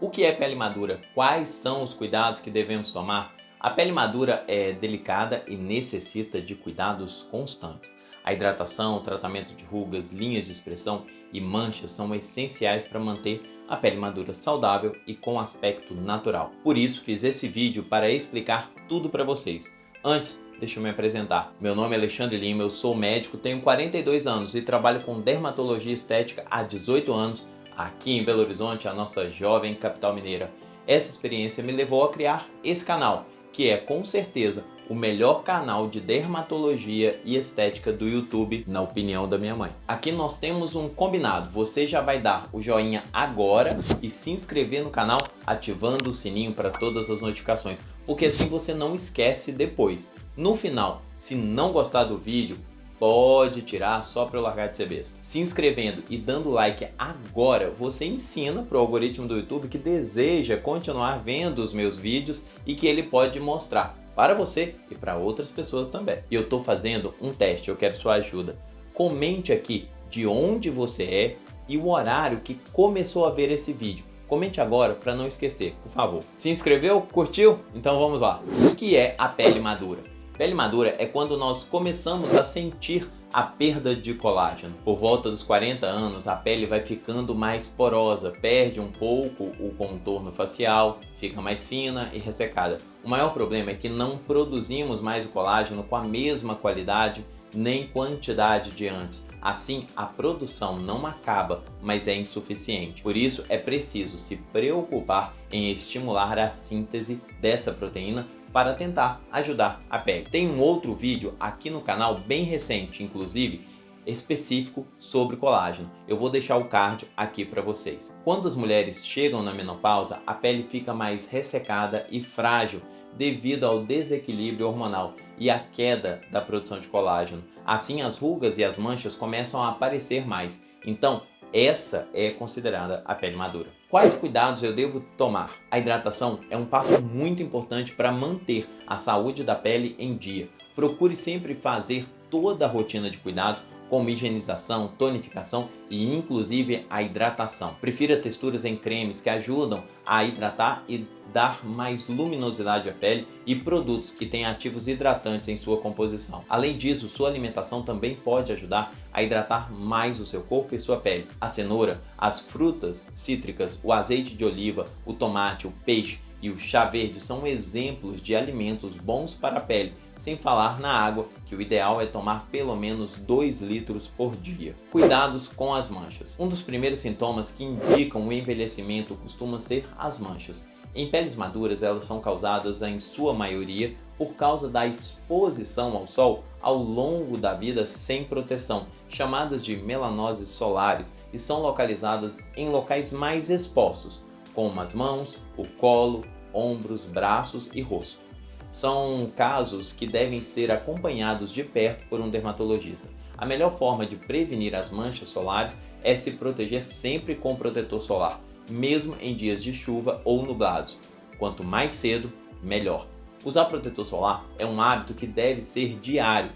O que é pele madura? Quais são os cuidados que devemos tomar? A pele madura é delicada e necessita de cuidados constantes. A hidratação, o tratamento de rugas, linhas de expressão e manchas são essenciais para manter a pele madura saudável e com aspecto natural. Por isso, fiz esse vídeo para explicar tudo para vocês. Antes, deixa eu me apresentar. Meu nome é Alexandre Lima, eu sou médico, tenho 42 anos e trabalho com dermatologia estética há 18 anos aqui em Belo Horizonte, a nossa jovem capital mineira. Essa experiência me levou a criar esse canal, que é com certeza o melhor canal de dermatologia e estética do YouTube, na opinião da minha mãe. Aqui nós temos um combinado, você já vai dar o joinha agora e se inscrever no canal ativando o sininho para todas as notificações, porque assim você não esquece depois. No final, se não gostar do vídeo, pode tirar só para eu largar de ser besta. Se inscrevendo e dando like agora, você ensina para o algoritmo do YouTube que deseja continuar vendo os meus vídeos e que ele pode mostrar para você e para outras pessoas também. E eu estou fazendo um teste, eu quero sua ajuda. Comente aqui de onde você é e o horário que começou a ver esse vídeo. Comente agora para não esquecer, por favor. Se inscreveu? Curtiu? Então vamos lá. O que é a pele madura? Pele madura é quando nós começamos a sentir a perda de colágeno. Por volta dos 40 anos, a pele vai ficando mais porosa, perde um pouco o contorno facial, fica mais fina e ressecada. O maior problema é que não produzimos mais o colágeno com a mesma qualidade nem quantidade de antes. Assim, a produção não acaba, mas é insuficiente. Por isso, é preciso se preocupar em estimular a síntese dessa proteína para tentar ajudar a pele. Tem um outro vídeo aqui no canal, bem recente, inclusive, específico sobre colágeno. Eu vou deixar o card aqui para vocês. Quando as mulheres chegam na menopausa, a pele fica mais ressecada e frágil devido ao desequilíbrio hormonal e à queda da produção de colágeno. Assim, as rugas e as manchas começam a aparecer mais. Então, essa é considerada a pele madura. Quais cuidados eu devo tomar? A hidratação é um passo muito importante para manter a saúde da pele em dia. Procure sempre fazer toda a rotina de cuidados, como higienização, tonificação e inclusive a hidratação. Prefira texturas em cremes que ajudam a hidratar e dar mais luminosidade à pele e produtos que têm ativos hidratantes em sua composição. Além disso, sua alimentação também pode ajudar a hidratar mais o seu corpo e sua pele. A cenoura, as frutas cítricas, o azeite de oliva, o tomate, o peixe e o chá verde são exemplos de alimentos bons para a pele, sem falar na água, que o ideal é tomar pelo menos 2 litros por dia. Cuidados com as manchas. Um dos primeiros sintomas que indicam o envelhecimento costuma ser as manchas. Em peles maduras, elas são causadas, em sua maioria, por causa da exposição ao sol ao longo da vida sem proteção, chamadas de melanoses solares, e são localizadas em locais mais expostos, como as mãos, o colo, ombros, braços e rosto. São casos que devem ser acompanhados de perto por um dermatologista. A melhor forma de prevenir as manchas solares é se proteger sempre com protetor solar, mesmo em dias de chuva ou nublados. Quanto mais cedo, melhor. Usar protetor solar é um hábito que deve ser diário,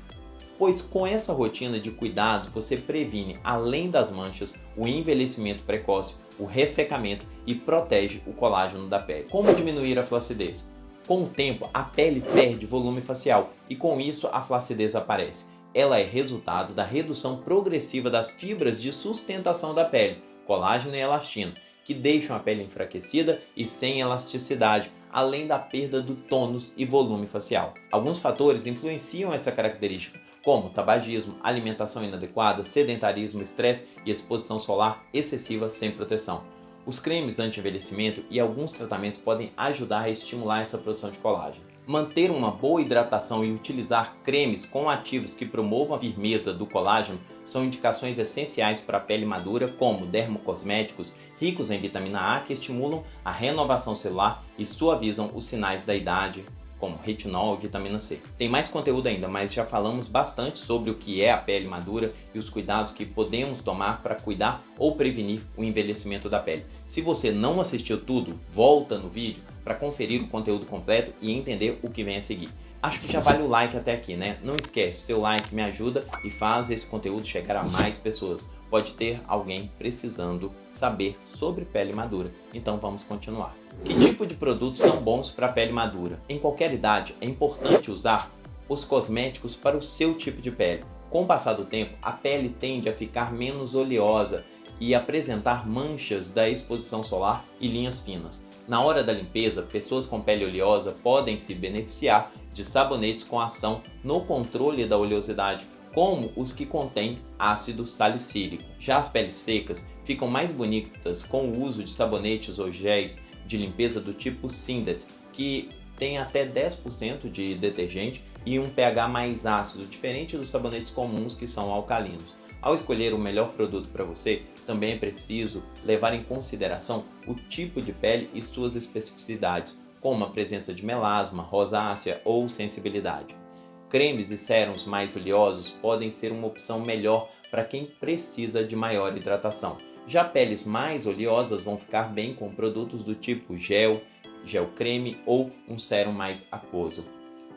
pois com essa rotina de cuidados você previne, além das manchas, o envelhecimento precoce, o ressecamento e protege o colágeno da pele. Como diminuir a flacidez? Com o tempo, a pele perde volume facial e com isso a flacidez aparece. Ela é resultado da redução progressiva das fibras de sustentação da pele, colágeno e elastina, que deixam a pele enfraquecida e sem elasticidade, além da perda do tônus e volume facial. Alguns fatores influenciam essa característica, como tabagismo, alimentação inadequada, sedentarismo, estresse e exposição solar excessiva sem proteção. Os cremes anti-envelhecimento e alguns tratamentos podem ajudar a estimular essa produção de colágeno. Manter uma boa hidratação e utilizar cremes com ativos que promovam a firmeza do colágeno são indicações essenciais para a pele madura, como dermocosméticos ricos em vitamina A que estimulam a renovação celular e suavizam os sinais da idade, como retinol e vitamina C. Tem mais conteúdo ainda, mas já falamos bastante sobre o que é a pele madura e os cuidados que podemos tomar para cuidar ou prevenir o envelhecimento da pele. Se você não assistiu tudo, volta no vídeo para conferir o conteúdo completo e entender o que vem a seguir. Acho que já vale o like até aqui, né? Não esquece, o seu like me ajuda e faz esse conteúdo chegar a mais pessoas. pode ter alguém precisando saber sobre pele madura. Então vamos continuar. Que tipo de produtos são bons para a pele madura? Em qualquer idade é importante usar os cosméticos para o seu tipo de pele. Com o passar do tempo, a pele tende a ficar menos oleosa e apresentar manchas da exposição solar e linhas finas. Na hora da limpeza, pessoas com pele oleosa podem se beneficiar de sabonetes com ação no controle da oleosidade, como os que contêm ácido salicílico. Já as peles secas ficam mais bonitas com o uso de sabonetes ou géis de limpeza do tipo Sindet, que tem até 10% de detergente e um pH mais ácido, diferente dos sabonetes comuns que são alcalinos. Ao escolher o melhor produto para você, também é preciso levar em consideração o tipo de pele e suas especificidades, como a presença de melasma, rosácea ou sensibilidade. Cremes e sérums mais oleosos podem ser uma opção melhor para quem precisa de maior hidratação. Já peles mais oleosas vão ficar bem com produtos do tipo gel creme ou um sérum mais aquoso.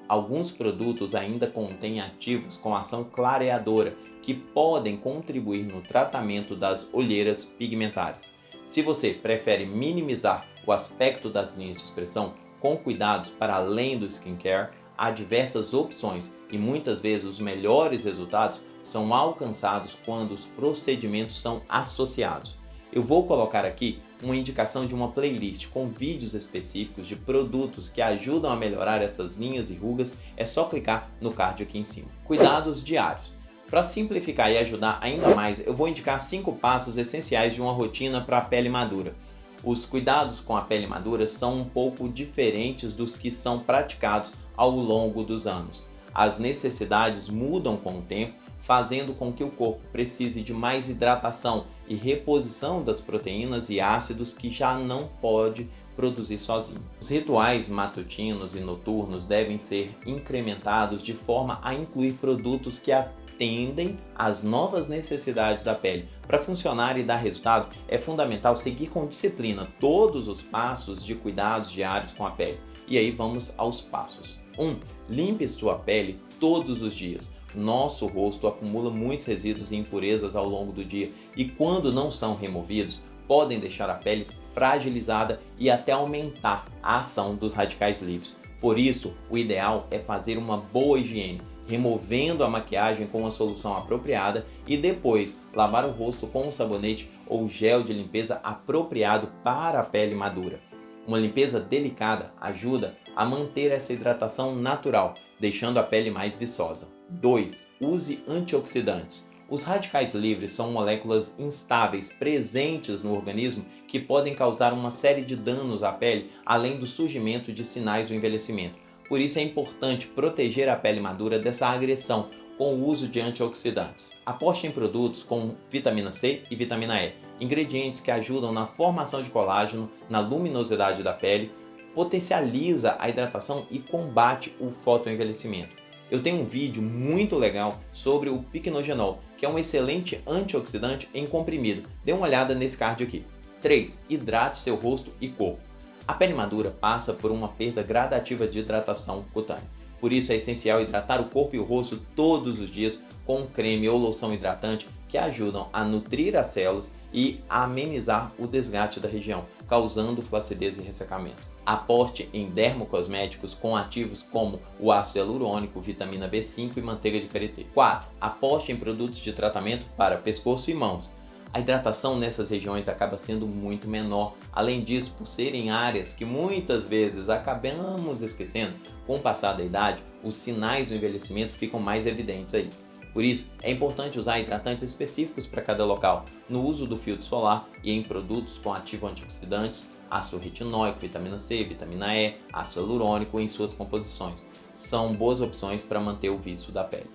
Alguns produtos ainda contêm ativos com ação clareadora que podem contribuir no tratamento das olheiras pigmentares. Se você prefere minimizar o aspecto das linhas de expressão com cuidados para além do skincare, há diversas opções e muitas vezes os melhores resultados são alcançados quando os procedimentos são associados. Eu vou colocar aqui uma indicação de uma playlist com vídeos específicos de produtos que ajudam a melhorar essas linhas e rugas, é só clicar no card aqui em cima. Cuidados diários. Para simplificar e ajudar ainda mais, eu vou indicar 5 passos essenciais de uma rotina para a pele madura. Os cuidados com a pele madura são um pouco diferentes dos que são praticados ao longo dos anos. As necessidades mudam com o tempo, fazendo com que o corpo precise de mais hidratação e reposição das proteínas e ácidos que já não pode produzir sozinho. Os rituais matutinos e noturnos devem ser incrementados de forma a incluir produtos que atendem às novas necessidades da pele. Para funcionar e dar resultado, é fundamental seguir com disciplina todos os passos de cuidados diários com a pele. E aí vamos aos passos. 1. Limpe sua pele todos os dias. Nosso rosto acumula muitos resíduos e impurezas ao longo do dia e, quando não são removidos, podem deixar a pele fragilizada e até aumentar a ação dos radicais livres. Por isso, o ideal é fazer uma boa higiene, removendo a maquiagem com uma solução apropriada e depois lavar o rosto com um sabonete ou gel de limpeza apropriado para a pele madura. Uma limpeza delicada ajuda a manter essa hidratação natural, deixando a pele mais viçosa. 2. Use antioxidantes. Os radicais livres são moléculas instáveis presentes no organismo que podem causar uma série de danos à pele, além do surgimento de sinais do envelhecimento. Por isso é importante proteger a pele madura dessa agressão com o uso de antioxidantes. Aposte em produtos com vitamina C e vitamina E, ingredientes que ajudam na formação de colágeno, na luminosidade da pele, potencializa a hidratação e combate o fotoenvelhecimento. Eu tenho um vídeo muito legal sobre o Pycnogenol, que é um excelente antioxidante em comprimido. Dê uma olhada nesse card aqui. 3. Hidrate seu rosto e corpo. A pele madura passa por uma perda gradativa de hidratação cutânea. Por isso é essencial hidratar o corpo e o rosto todos os dias com um creme ou loção hidratante que ajudam a nutrir as células e a amenizar o desgaste da região, causando flacidez e ressecamento. Aposte em dermocosméticos com ativos como o ácido hialurônico, vitamina B5 e manteiga de karité. 4. Aposte em produtos de tratamento para pescoço e mãos. A hidratação nessas regiões acaba sendo muito menor. Além disso, por serem áreas que muitas vezes acabamos esquecendo, com o passar da idade, os sinais do envelhecimento ficam mais evidentes aí. Por isso, é importante usar hidratantes específicos para cada local, no uso do filtro solar e em produtos com ativo antioxidantes, ácido retinóico, vitamina C, vitamina E, ácido hialurônico em suas composições. São boas opções para manter o viço da pele.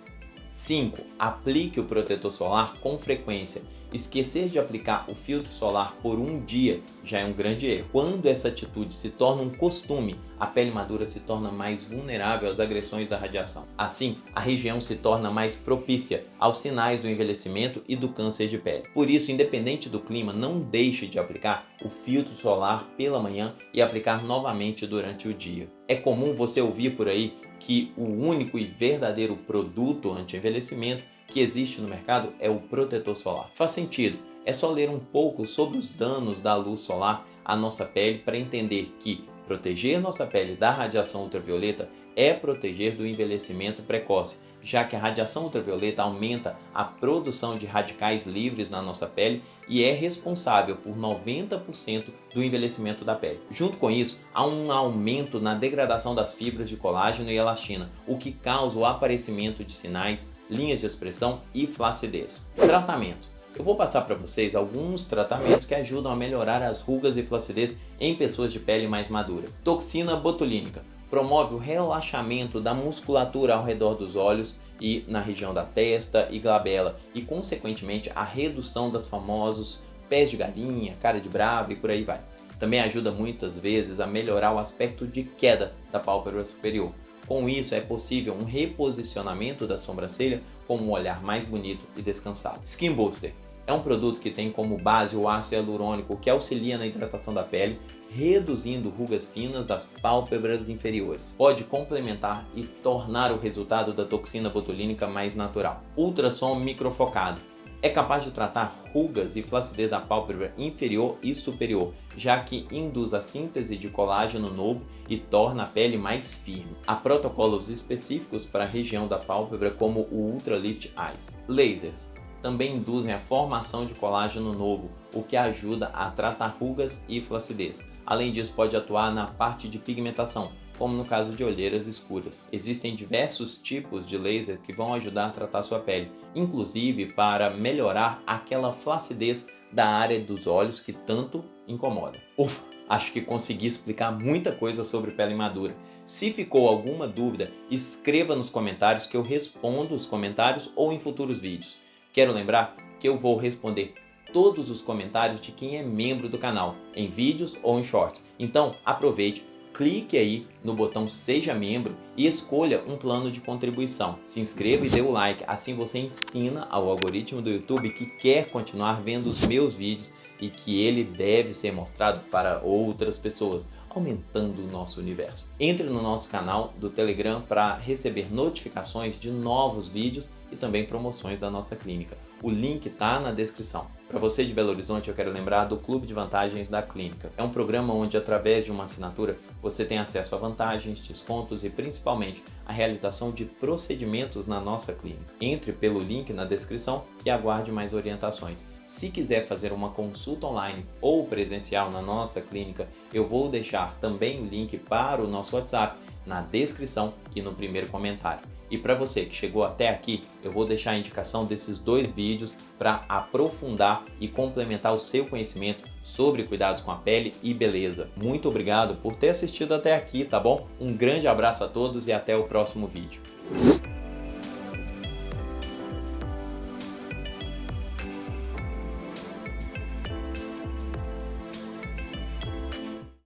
5. Aplique o protetor solar com frequência. Esquecer de aplicar o filtro solar por um dia já é um grande erro. Quando essa atitude se torna um costume, a pele madura se torna mais vulnerável às agressões da radiação. Assim, a região se torna mais propícia aos sinais do envelhecimento e do câncer de pele. Por isso, independente do clima, não deixe de aplicar o filtro solar pela manhã e aplicar novamente durante o dia. É comum você ouvir por aí que o único e verdadeiro produto anti-envelhecimento que existe no mercado é o protetor solar. Faz sentido, é só ler um pouco sobre os danos da luz solar à nossa pele para entender que proteger nossa pele da radiação ultravioleta é proteger do envelhecimento precoce, já que a radiação ultravioleta aumenta a produção de radicais livres na nossa pele e é responsável por 90% do envelhecimento da pele. Junto com isso, há um aumento na degradação das fibras de colágeno e elastina, o que causa o aparecimento de sinais, linhas de expressão e flacidez. Tratamento. Eu vou passar para vocês alguns tratamentos que ajudam a melhorar as rugas e flacidez em pessoas de pele mais madura. Toxina botulínica promove o relaxamento da musculatura ao redor dos olhos e na região da testa e glabela e, consequentemente, a redução das famosos pés de galinha, cara de brava e por aí vai. Também ajuda muitas vezes a melhorar o aspecto de queda da pálpebra superior. Com isso, é possível um reposicionamento da sobrancelha com um olhar mais bonito e descansado. Skin Booster é um produto que tem como base o ácido hialurônico, que auxilia na hidratação da pele, reduzindo rugas finas das pálpebras inferiores. Pode complementar e tornar o resultado da toxina botulínica mais natural. Ultrassom microfocado é capaz de tratar rugas e flacidez da pálpebra inferior e superior, já que induz a síntese de colágeno novo e torna a pele mais firme. Há protocolos específicos para a região da pálpebra, como o Ultra Lift Eyes. Lasers também induzem a formação de colágeno novo, o que ajuda a tratar rugas e flacidez. Além disso, pode atuar na parte de pigmentação, como no caso de olheiras escuras. Existem diversos tipos de laser que vão ajudar a tratar sua pele, inclusive para melhorar aquela flacidez da área dos olhos que tanto incomoda. Ufa! Acho que consegui explicar muita coisa sobre pele madura. Se ficou alguma dúvida, escreva nos comentários que eu respondo os comentários ou em futuros vídeos. Quero lembrar que eu vou responder todos os comentários de quem é membro do canal, em vídeos ou em shorts. Então aproveite, clique aí no botão Seja Membro e escolha um plano de contribuição. Se inscreva e dê o like, assim você ensina ao algoritmo do YouTube que quer continuar vendo os meus vídeos e que ele deve ser mostrado para outras pessoas, aumentando o nosso universo. Entre no nosso canal do Telegram para receber notificações de novos vídeos e também promoções da nossa clínica. O link está na descrição. Para você de Belo Horizonte, eu quero lembrar do Clube de Vantagens da Clínica. É um programa onde, através de uma assinatura, você tem acesso a vantagens, descontos e, principalmente, a realização de procedimentos na nossa clínica. Entre pelo link na descrição e aguarde mais orientações. Se quiser fazer uma consulta online ou presencial na nossa clínica, eu vou deixar também o link para o nosso WhatsApp na descrição e no primeiro comentário. E para você que chegou até aqui, eu vou deixar a indicação desses 2 vídeos para aprofundar e complementar o seu conhecimento sobre cuidados com a pele e beleza. Muito obrigado por ter assistido até aqui, tá bom? Um grande abraço a todos e até o próximo vídeo.